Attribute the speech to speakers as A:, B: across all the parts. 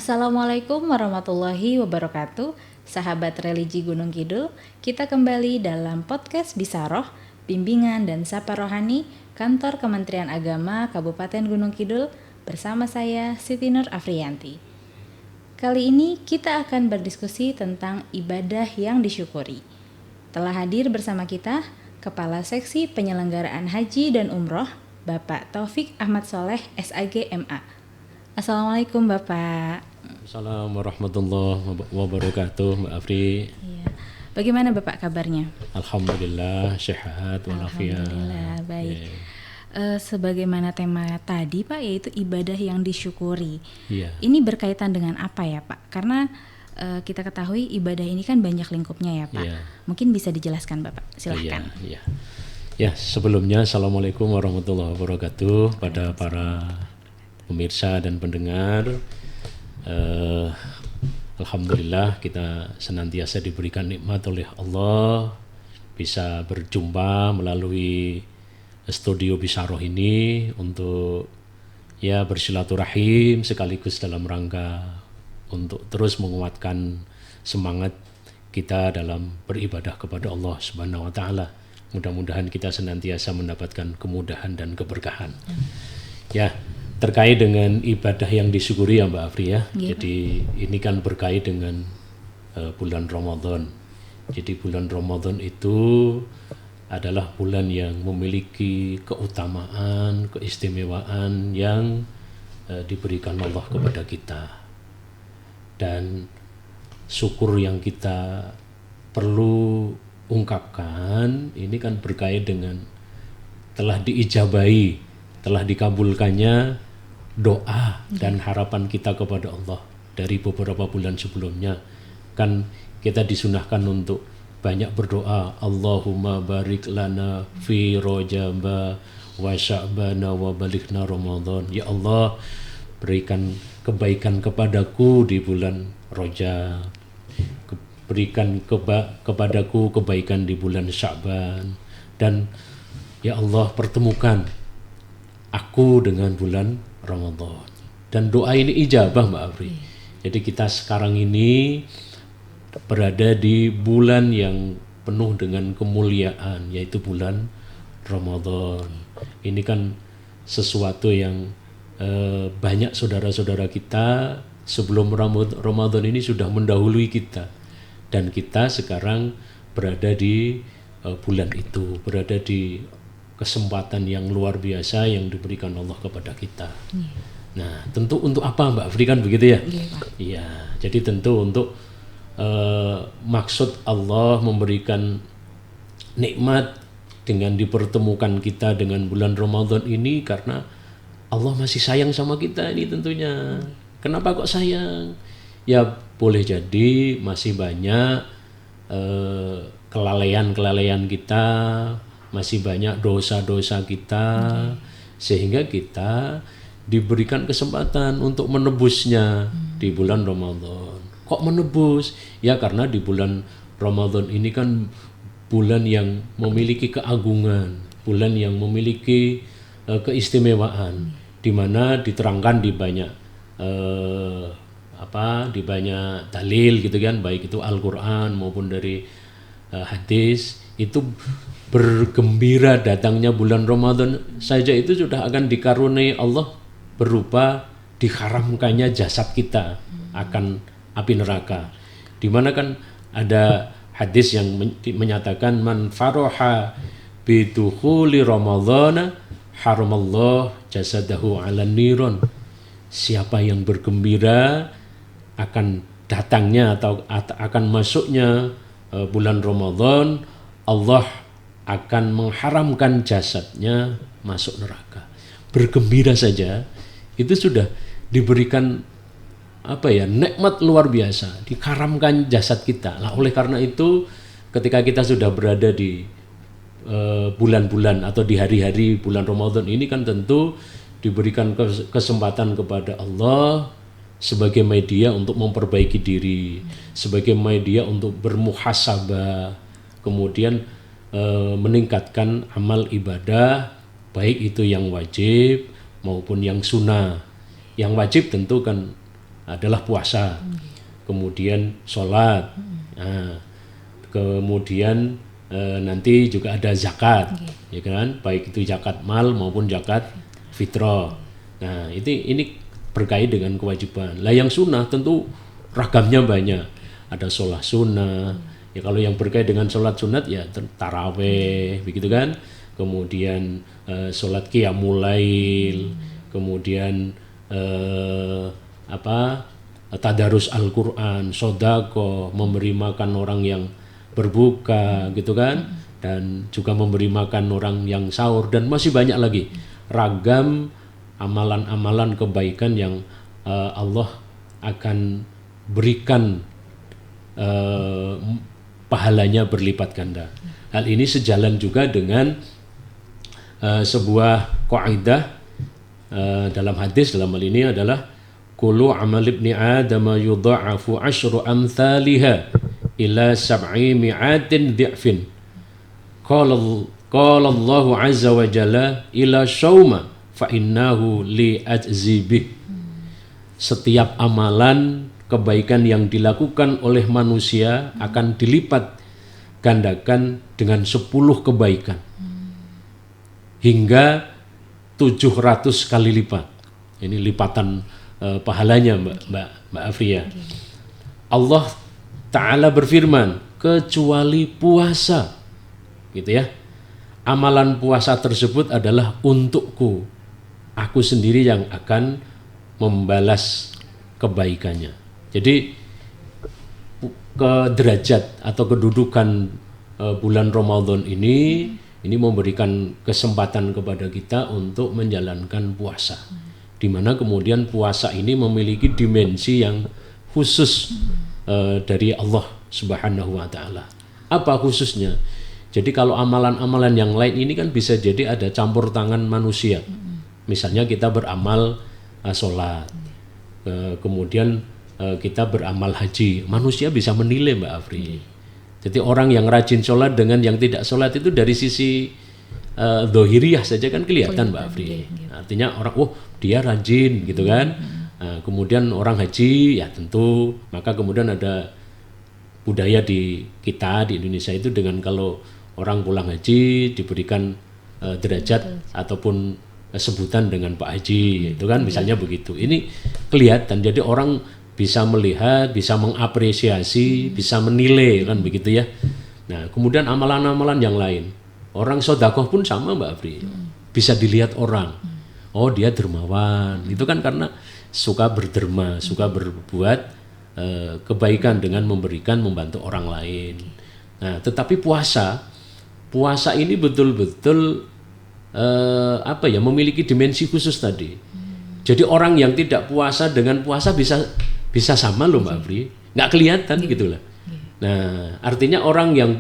A: Assalamualaikum warahmatullahi wabarakatuh. Sahabat religi Gunung Kidul, kita kembali dalam podcast Bisaroh, Bimbingan dan Sapa Rohani, Kantor Kementerian Agama Kabupaten Gunung Kidul, bersama saya Siti Nur Afriyanti. Kali ini kita akan berdiskusi tentang ibadah yang disyukuri. Telah hadir bersama kita Kepala Seksi Penyelenggaraan Haji dan Umroh, Bapak Taufik Ahmad Soleh, SAG MA. Assalamualaikum Bapak.
B: Assalamualaikum warahmatullahi wabarakatuh, Mbak Afri.
A: Iya. Bagaimana Bapak kabarnya?
B: Alhamdulillah sehat walafiat.
A: Alhamdulillah baik. Sebagaimana tema tadi Pak, yaitu ibadah yang disyukuri.
B: Iya.
A: Ini berkaitan dengan apa ya Pak? Karena kita ketahui ibadah ini kan banyak lingkupnya ya Pak.
B: Iya.
A: Mungkin bisa dijelaskan Bapak, silahkan.
B: Iya. Ya, sebelumnya Assalamualaikum warahmatullahi wabarakatuh pada para pemirsa dan pendengar. Alhamdulillah kita senantiasa diberikan nikmat oleh Allah bisa berjumpa melalui studio Bisaroh ini untuk ya bersilaturahim sekaligus dalam rangka untuk terus menguatkan semangat kita dalam beribadah kepada Allah Subhanahu wa taala. Mudah-mudahan kita senantiasa mendapatkan kemudahan dan keberkahan. Ya, terkait dengan ibadah yang disyukuri ya Mbak Afri ya.
A: Iya,
B: jadi ini kan berkait dengan bulan Ramadan. Jadi bulan Ramadan itu adalah bulan yang memiliki keutamaan, keistimewaan yang diberikan Allah kepada kita. Dan syukur yang kita perlu ungkapkan ini kan berkait dengan telah diijabahi, telah dikabulkannya doa dan harapan kita kepada Allah dari beberapa bulan sebelumnya. Kan kita disunahkan untuk banyak berdoa, Allahumma barik lana fi rojaba wa sya'bana wa balighna Ramadan. Ya Allah, berikan kebaikan kepadaku di bulan Rajab, berikan kepadaku kebaikan di bulan Sya'ban, dan ya Allah pertemukan aku dengan bulan Ramadan. Dan doa ini ijabah Mbak Afri. Jadi kita sekarang ini berada di bulan yang penuh dengan kemuliaan, yaitu bulan Ramadan. Ini kan sesuatu yang banyak saudara-saudara kita sebelum Ramadan ini sudah mendahului kita. Dan kita sekarang berada di bulan itu, berada di kesempatan yang luar biasa yang diberikan Allah kepada kita. Nah, tentu untuk apa Mbak Afri kan begitu ya? Iya, jadi tentu untuk maksud Allah memberikan nikmat dengan dipertemukan kita dengan bulan Ramadan ini karena Allah masih sayang sama kita ini tentunya. Kenapa kok sayang? Ya boleh jadi masih banyak kelalaian kita, masih banyak dosa-dosa kita, sehingga kita diberikan kesempatan untuk menebusnya di bulan Ramadan. Kok menebus? Ya karena di bulan Ramadan ini kan bulan yang memiliki keagungan, bulan yang memiliki keistimewaan, di mana diterangkan di banyak di banyak dalil gitu kan, baik itu Al-Quran maupun dari hadis, itu bergembira datangnya bulan Ramadan saja itu sudah akan dikaruniai Allah berupa diharamkannya jasad kita akan api neraka. Di mana kan ada hadis yang menyatakan man faroha bidukhuli Ramadhana haramallah jasadahu ala niron. Siapa yang bergembira akan datangnya atau akan masuknya bulan Ramadan, Allah akan mengharamkan jasadnya masuk neraka. Bergembira saja itu sudah diberikan nikmat luar biasa, diharamkan jasad kita. Lah oleh karena itu ketika kita sudah berada di bulan-bulan atau di hari-hari bulan Ramadan ini kan tentu diberikan kesempatan kepada Allah sebagai media untuk memperbaiki diri, sebagai media untuk bermuhasabah, kemudian meningkatkan amal ibadah, baik itu yang wajib maupun yang sunnah. Yang wajib tentu kan adalah puasa, kemudian sholat, nah, kemudian nanti juga ada zakat, ya kan, baik itu zakat mal maupun zakat fitrah. Nah ini berkait dengan kewajiban. Lah yang sunnah tentu ragamnya banyak, ada sholat sunnah. Ya kalau yang berkait dengan sholat sunat ya taraweh, begitu kan. Kemudian sholat qiyamul lail, kemudian tadarus Al-Quran, sodako, memberi makan orang yang berbuka, gitu kan, dan juga memberi makan orang yang sahur, dan masih banyak lagi ragam amalan-amalan kebaikan yang Allah akan berikan pahalanya berlipat ganda. Hal ini sejalan juga dengan sebuah kaidah dalam hadis, dalam hal ini adalah kullu amal ibni adam yudha'afu asyru amthaliha ila sab'i mi'atin dhi'fin. Qala Allah azza wa jalla ila syauma fa innahu li ajzi bih. Setiap amalan kebaikan yang dilakukan oleh manusia akan dilipat gandakan dengan 10 kebaikan hingga 700 kali lipat. Ini lipatan pahalanya Mbak Afria. Allah Ta'ala berfirman, kecuali puasa, gitu ya. Amalan puasa tersebut adalah untukku, aku sendiri yang akan membalas kebaikannya. Jadi ke derajat atau kedudukan bulan Ramadan ini memberikan kesempatan kepada kita untuk menjalankan puasa, di mana kemudian puasa ini memiliki dimensi yang khusus dari Allah Subhanahu wa Ta'ala. Apa khususnya? Jadi kalau amalan-amalan yang lain ini kan bisa jadi ada campur tangan manusia. Misalnya kita beramal sholat, kemudian kita beramal haji, manusia bisa menilai Mbak Afri. Jadi orang yang rajin sholat dengan yang tidak sholat itu dari sisi dohiriyah saja kan kelihatan Mbak Afri. Artinya orang, dia rajin gitu kan. Kemudian orang haji ya tentu, maka kemudian ada budaya di kita di Indonesia itu dengan kalau orang pulang haji diberikan derajat ataupun sebutan dengan Pak Haji, itu kan misalnya begitu. Ini kelihatan, jadi orang bisa melihat, bisa mengapresiasi, bisa menilai kan begitu ya. Nah kemudian amalan-amalan yang lain, orang sedekah pun sama Mbak Afri, bisa dilihat orang, oh dia dermawan, itu kan karena suka berderma, suka berbuat kebaikan dengan memberikan, membantu orang lain. Nah tetapi puasa ini betul-betul memiliki dimensi khusus tadi. Jadi orang yang tidak puasa dengan puasa bisa sama loh Mbak Afri, nggak kelihatan gitu lah. Nah artinya orang yang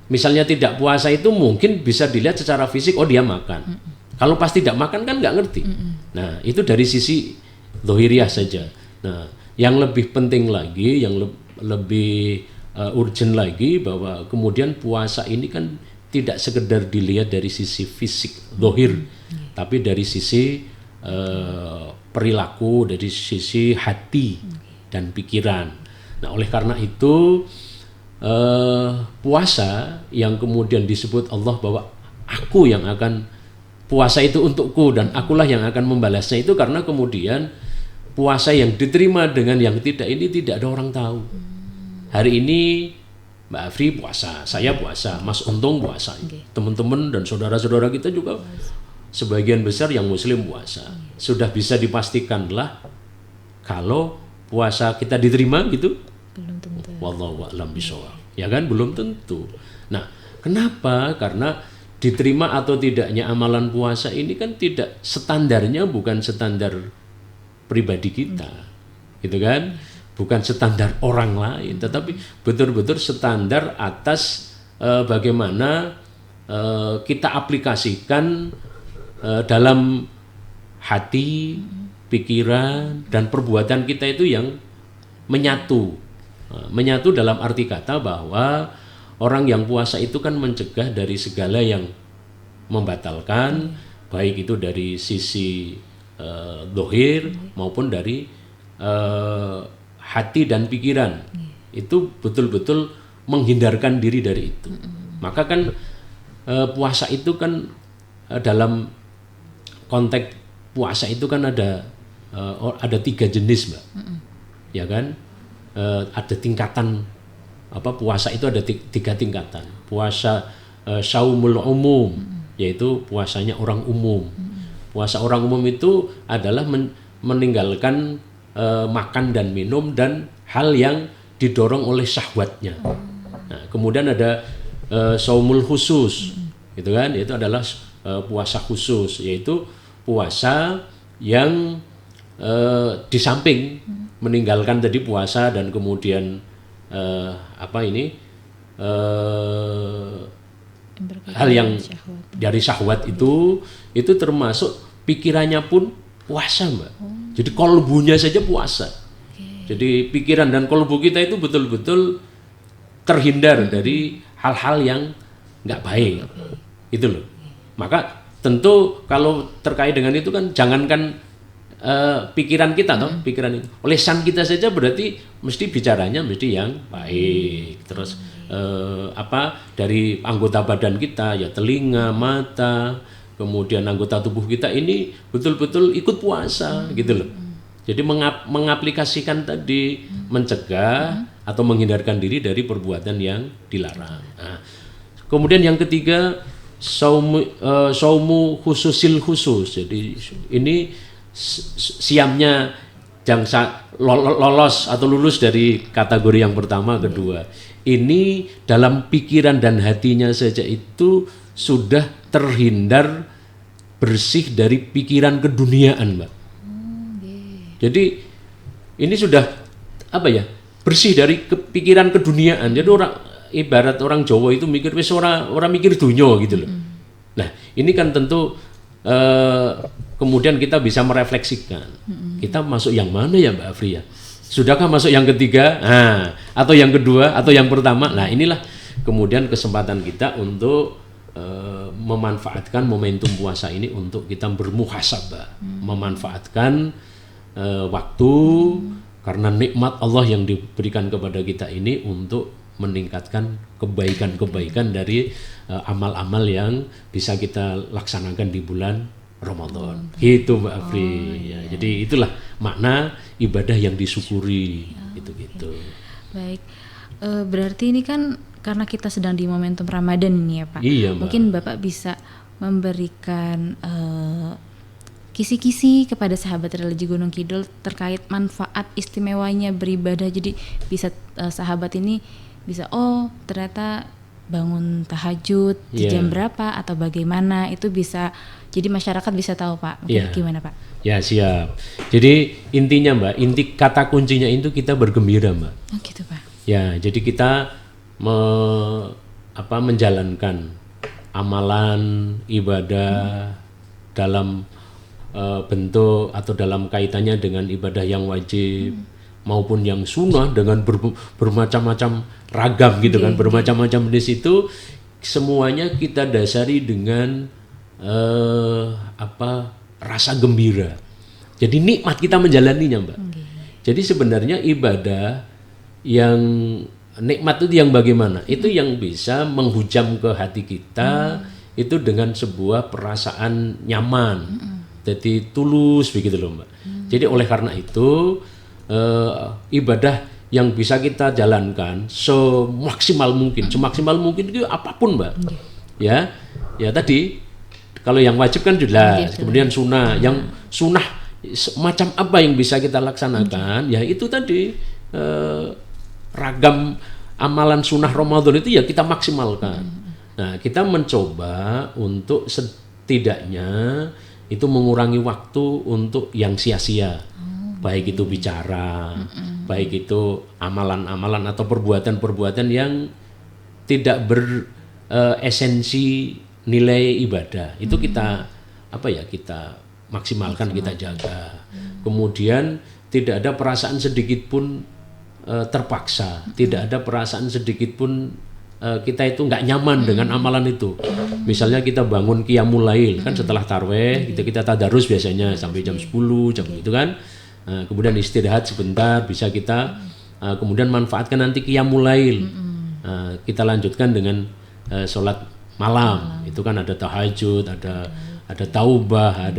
B: misalnya tidak puasa itu mungkin bisa dilihat secara fisik, oh dia makan. Kalau pas tidak makan kan nggak ngerti. Nah itu dari sisi zahiriyah saja. Nah yang lebih penting lagi, yang lebih urgent lagi, bahwa kemudian puasa ini kan tidak sekedar dilihat dari sisi fisik zahir, tapi dari sisi perilaku, dari sisi hati dan pikiran. Nah oleh karena itu puasa yang kemudian disebut Allah bahwa aku yang akan puasa itu untukku dan akulah yang akan membalasnya, itu karena kemudian puasa yang diterima dengan yang tidak ini tidak ada orang tahu. Hari ini Mbak Afri puasa, saya puasa, Mas Untung puasa, teman-teman dan saudara-saudara kita juga sebagian besar yang muslim puasa. Sudah bisa dipastikanlah kalau puasa kita diterima gitu?
A: Belum tentu.
B: Wallahu a'lam bishawab. Ya kan, belum tentu. Nah, kenapa? Karena diterima atau tidaknya amalan puasa ini kan tidak standarnya, bukan standar pribadi kita, gitu kan? Bukan standar orang lain, tetapi betul-betul standar atas bagaimana kita aplikasikan dalam hati, pikiran, dan perbuatan kita itu yang menyatu. Menyatu dalam arti kata bahwa orang yang puasa itu kan mencegah dari segala yang membatalkan, baik itu dari sisi dohir maupun dari hati dan pikiran. Itu betul-betul menghindarkan diri dari itu. Maka kan puasa itu kan dalam konteks puasa itu kan ada 3 jenis, Mbak. Ya kan? Ada tingkatan puasa itu ada 3 tingkatan. Puasa saumul umum, yaitu puasanya orang umum. Puasa orang umum itu adalah meninggalkan makan dan minum dan hal yang didorong oleh syahwatnya. Nah, kemudian ada saumul khusus, gitu kan? Itu adalah puasa khusus, yaitu puasa yang di samping meninggalkan tadi puasa dan kemudian hal yang dari syahwat itu termasuk pikirannya pun puasa, Mbak. Jadi kolbunya saja puasa. Jadi pikiran dan kolbu kita itu betul-betul terhindar dari hal-hal yang nggak baik. Itu loh. Maka tentu kalau terkait dengan itu kan jangankan pikiran kita pikiran itu. Lisan kita saja berarti mesti bicaranya mesti yang baik. Terus dari anggota badan kita ya telinga, mata, kemudian anggota tubuh kita ini betul-betul ikut puasa gitu loh. Jadi mengaplikasikan tadi mencegah atau menghindarkan diri dari perbuatan yang dilarang. Nah, kemudian yang ketiga saumu khususil khusus. Jadi ini siamnya jangan lolos atau lulus dari kategori yang pertama, kedua. Ini dalam pikiran dan hatinya saja itu sudah terhindar bersih dari pikiran keduniaan, Mbak. Jadi ini sudah bersih dari pikiran keduniaan. Jadi ibarat orang Jawa itu mikir wis ora mikir dunya gitu loh. Nah, ini kan tentu kemudian kita bisa merefleksikan. Kita masuk yang mana ya, Mbak Afri ya? Sudahkah masuk yang ketiga? Atau yang kedua atau yang pertama? Nah, inilah kemudian kesempatan kita untuk memanfaatkan momentum puasa ini untuk kita bermuhasabah, memanfaatkan waktu karena nikmat Allah yang diberikan kepada kita ini untuk meningkatkan kebaikan-kebaikan dari amal-amal yang bisa kita laksanakan di bulan Ramadan. Gitu, Mbak Afri. Ya, jadi itulah makna ibadah yang disyukuri. Gitu.
A: Baik. Berarti ini kan karena kita sedang di momentum Ramadan ini ya, Pak.
B: Iya, Mbak.
A: Mungkin Bapak bisa memberikan kisi-kisi kepada sahabat religi Gunung Kidul terkait manfaat istimewanya beribadah. Jadi bisa sahabat ini bisa ternyata bangun tahajud di jam berapa atau bagaimana, itu bisa jadi masyarakat bisa tahu, Pak. Mungkin gimana, Pak? Ya,
B: siap. Jadi intinya, Mbak, inti kata kuncinya itu kita bergembira, Mbak.
A: Oh gitu, Pak.
B: Ya, jadi kita menjalankan amalan ibadah dalam bentuk atau dalam kaitannya dengan ibadah yang wajib maupun yang sunnah dengan bermacam-macam ragam gitu kan, bermacam-macam jenis itu semuanya kita dasari dengan rasa gembira. Jadi nikmat kita menjalaninya, Mbak. Jadi sebenarnya ibadah yang nikmat itu yang bagaimana? Itu yang bisa menghujam ke hati kita itu dengan sebuah perasaan nyaman. Jadi tulus begitu loh, Mbak. Jadi oleh karena itu ibadah yang bisa kita jalankan semaksimal mungkin itu apapun, Mbak. Ya tadi kalau yang wajib kan jelas, kemudian sunnah. Yang sunnah macam apa yang bisa kita laksanakan? Ya itu tadi ragam amalan sunnah Ramadan itu ya kita maksimalkan. Nah, kita mencoba untuk setidaknya itu mengurangi waktu untuk yang sia-sia, baik itu bicara, baik itu amalan-amalan atau perbuatan-perbuatan yang tidak beresensi nilai ibadah. Itu kita kita maksimalkan, kita jaga. Kemudian tidak ada perasaan sedikit pun terpaksa, tidak ada perasaan sedikit pun kita itu nggak nyaman dengan amalan itu. Misalnya kita bangun qiyamul lail kan setelah tarweh, kita tadarus biasanya sampai jam 10 jam itu kan. Kemudian istirahat sebentar, bisa kita kemudian manfaatkan nanti qiyamul lail. Kita lanjutkan dengan sholat malam. Itu kan ada tahajud, ada taubah,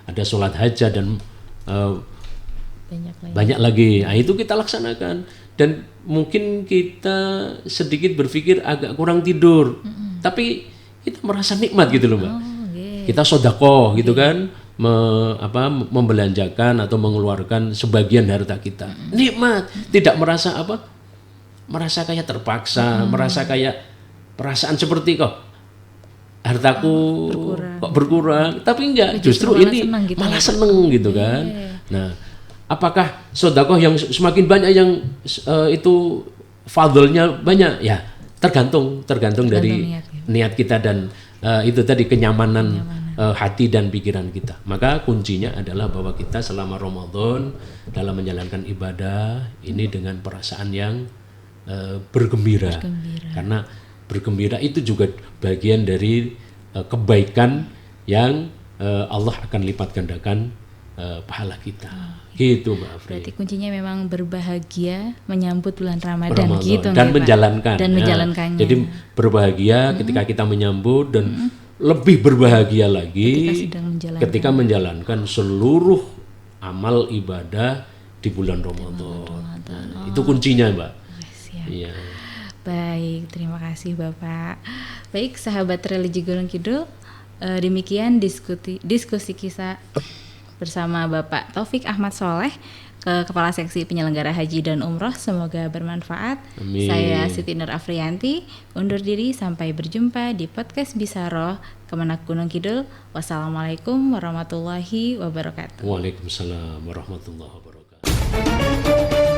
B: ada sholat hajat dan banyak lagi. Nah, itu kita laksanakan. Dan mungkin kita sedikit berpikir agak kurang tidur, tapi kita merasa nikmat gitu loh Mbak. Kita sedekah gitu kan, membelanjakan atau mengeluarkan sebagian harta kita. Nikmat, tidak merasa merasa kayak terpaksa, merasa kayak perasaan seperti kok hartaku kok berkurang, tapi enggak, justru ini malah seneng gitu kan. Nah, apakah sedekah yang semakin banyak yang itu fadlnya banyak? Ya, tergantung dari niat kita dan itu tadi kenyamanan hati dan pikiran kita. Maka kuncinya adalah bahwa kita selama Ramadan dalam menjalankan ibadah ini dengan perasaan yang bergembira. Karena bergembira itu juga bagian dari kebaikan yang Allah akan lipat gandakan pahala kita. Gitu Mbak Afri.
A: Berarti kuncinya memang berbahagia menyambut bulan Ramadan gitu
B: dan menjalankan.
A: Dan menjalankannya.
B: Jadi berbahagia ketika kita menyambut dan lebih berbahagia lagi ketika menjalankan seluruh amal ibadah di bulan Ramadan. Itu kuncinya Mbak. Iya.
A: Baik, terima kasih Bapak. Baik, sahabat religi Gunung Kidul, demikian diskusi kisah bersama Bapak Taufik Ahmad Soleh, Kepala Seksi Penyelenggara Haji dan Umroh. Semoga bermanfaat.
B: Amin.
A: Saya Siti Nur Afriyanti, undur diri sampai berjumpa di podcast Bisaroh Kemenak Gunung Kidul. Wassalamualaikum warahmatullahi wabarakatuh.
B: Waalaikumsalam warahmatullahi wabarakatuh.